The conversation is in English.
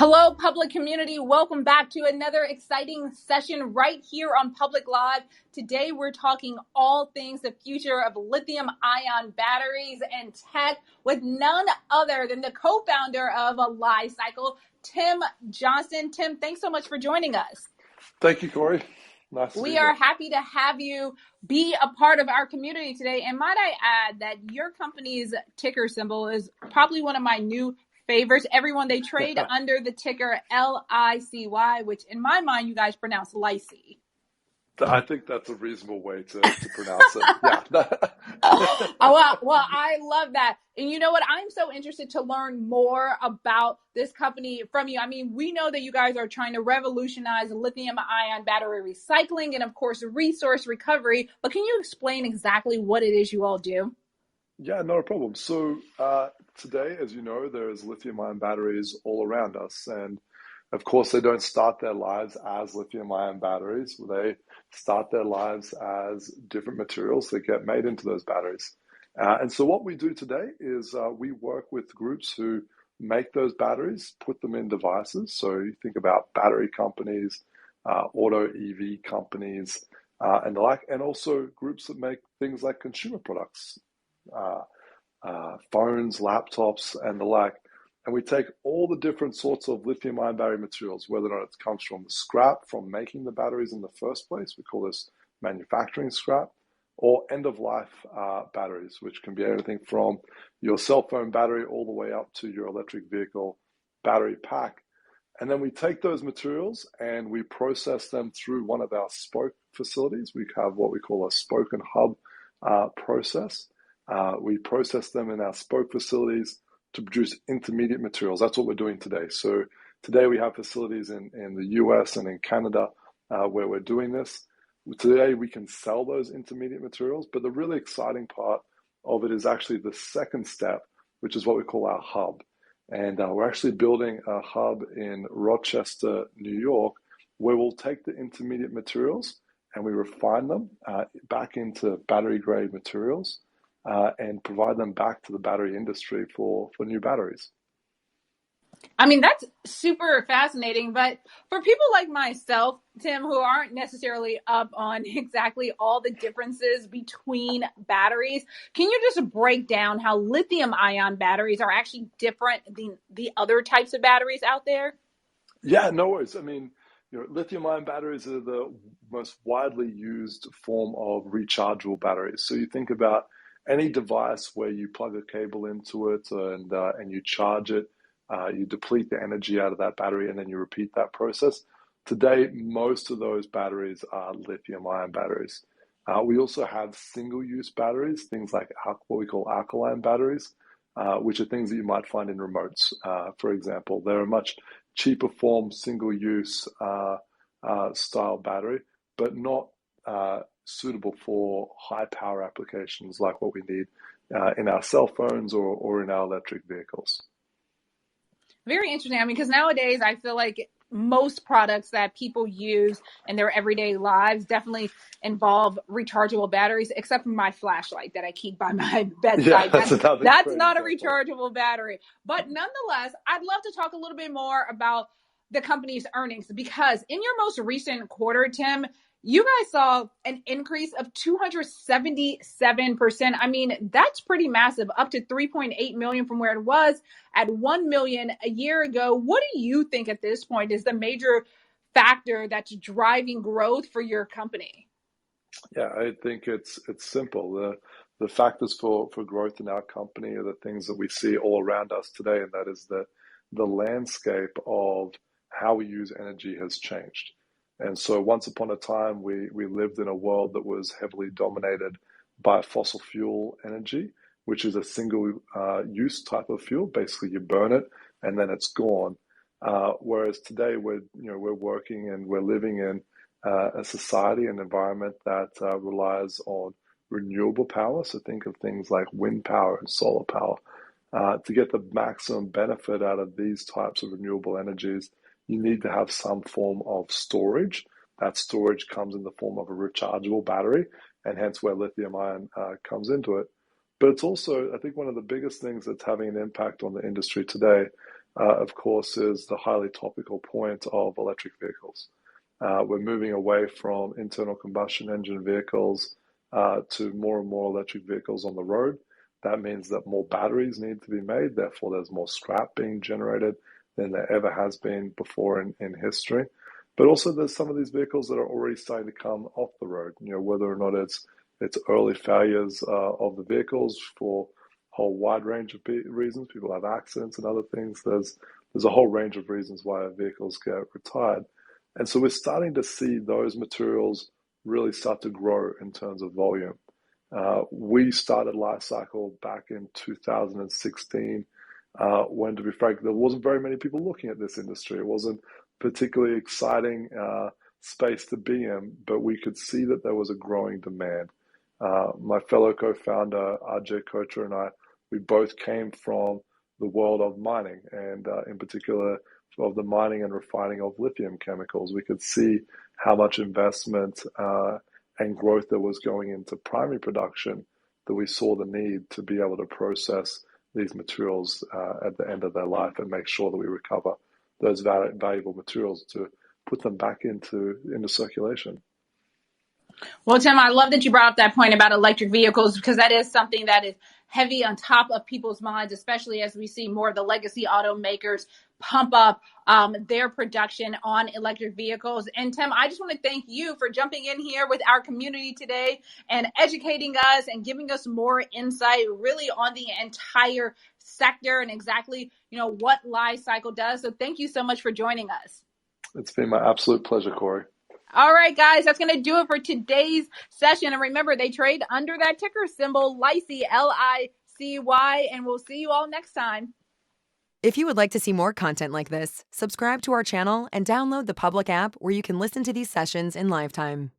Hello, public community. Welcome back to another exciting session right here on Public Live. Today, we're talking all things the future of lithium-ion batteries and tech with none other than the co-founder of Li-Cycle, Tim Johnson. Tim, thanks so much for joining us. Thank you, Corey. Nice to be We here. are happy to have you be a part of our community today. And might I add that your company's ticker symbol is probably one of my new favorites. Everyone, they trade under the ticker LICY, which in my mind, you guys pronounce Lycy. I think that's a reasonable way to pronounce it. Yeah. Well, I love that. And you know what? I'm so interested to learn more about this company from you. I mean, we know that you guys are trying to revolutionize lithium-ion battery recycling and, of course, resource recovery. But can you explain exactly what it is you all do? Yeah, not a problem. So today, as you know, there's lithium-ion batteries all around us. And of course, they don't start their lives as lithium-ion batteries. They start their lives as different materials that get made into those batteries. And so what we do today is we work with groups who make those batteries, put them in devices. So you think about battery companies, auto EV companies, and the like, and also groups that make things like consumer products, phones, laptops, and the like. And we take all the different sorts of lithium-ion battery materials, whether or not it comes from the scrap from making the batteries in the first place, we call this manufacturing scrap, or end-of-life batteries, which can be anything from your cell phone battery all the way up to your electric vehicle battery pack. And then we take those materials and we process them through one of our spoke facilities. We have what we call a spoke and hub process. We process them in our spoke facilities to produce intermediate materials. That's what we're doing today. So today we have facilities in the US and in Canada where we're doing this. Today we can sell those intermediate materials, but the really exciting part of it is actually the second step, which is what we call our hub. And we're actually building a hub in Rochester, New York, where we'll take the intermediate materials and we refine them back into battery grade materials and provide them back to the battery industry for new batteries. I mean, that's super fascinating. But for people like myself, Tim, who aren't necessarily up on exactly all the differences between batteries, can you just break down how lithium-ion batteries are actually different than the other types of batteries out there? Yeah, no worries. I mean, lithium-ion batteries are the most widely used form of rechargeable batteries. So you think about any device where you plug a cable into it and you charge it, you deplete the energy out of that battery and then you repeat that process. Today, most of those batteries are lithium-ion batteries. We also have single-use batteries, things like what we call alkaline batteries, which are things that you might find in remotes, for example. They're a much cheaper form, single-use style battery, but not suitable for high power applications like what we need in our cell phones or in our electric vehicles. Very interesting. I mean, because nowadays I feel like most products that people use in their everyday lives definitely involve rechargeable batteries, except for my flashlight that I keep by my bedside. Yeah, that's not a rechargeable battery. But nonetheless, I'd love to talk a little bit more about the company's earnings, because in your most recent quarter, Tim, you guys saw an increase of 277%. I mean, that's pretty massive, up to 3.8 million from where it was at 1 million a year ago. What do you think at this point is the major factor that's driving growth for your company? Yeah, I think it's simple. The factors for growth in our company are the things that we see all around us today, and that is the landscape of how we use energy has changed. And so once upon a time, we lived in a world that was heavily dominated by fossil fuel energy, which is a single use type of fuel. Basically, you burn it and then it's gone. Whereas today we're working and we're living in a society and environment that relies on renewable power. So think of things like wind power and solar power. To get the maximum benefit out of these types of renewable energies, you need to have some form of storage. That storage comes in the form of a rechargeable battery, and hence where lithium-ion comes into it. But it's also, I think, one of the biggest things that's having an impact on the industry today of course, is the highly topical point of electric vehicles. We're moving away from internal combustion engine vehicles to more and more electric vehicles on the road. That means that more batteries need to be made, therefore there's more scrap being generated than there ever has been before in history. But also there's some of these vehicles that are already starting to come off the road, whether or not it's early failures of the vehicles for a whole wide range of reasons. People have accidents and other things. There's a whole range of reasons why vehicles get retired. And so we're starting to see those materials really start to grow in terms of volume. We started Life Cycle back in 2016, when, to be frank, there wasn't very many people looking at this industry. It wasn't particularly exciting space to be in, but we could see that there was a growing demand. My fellow co-founder, RJ Kocher, and I, we both came from the world of mining, and in particular of the mining and refining of lithium chemicals. We could see how much investment and growth there was going into primary production, that we saw the need to be able to process these materials at the end of their life and make sure that we recover those valuable materials to put them back into circulation. Well, Tim, I love that you brought up that point about electric vehicles, because that is something that is heavy on top of people's minds, especially as we see more of the legacy automakers pump up their production on electric vehicles. And Tim, I just want to thank you for jumping in here with our community today and educating us and giving us more insight really on the entire sector and exactly, what Life Cycle does. So thank you so much for joining us. It's been my absolute pleasure, Corey. All right, guys, that's going to do it for today's session. And remember, they trade under that ticker symbol, LICY, LICY, and we'll see you all next time. If you would like to see more content like this, subscribe to our channel and download the public app where you can listen to these sessions in live time.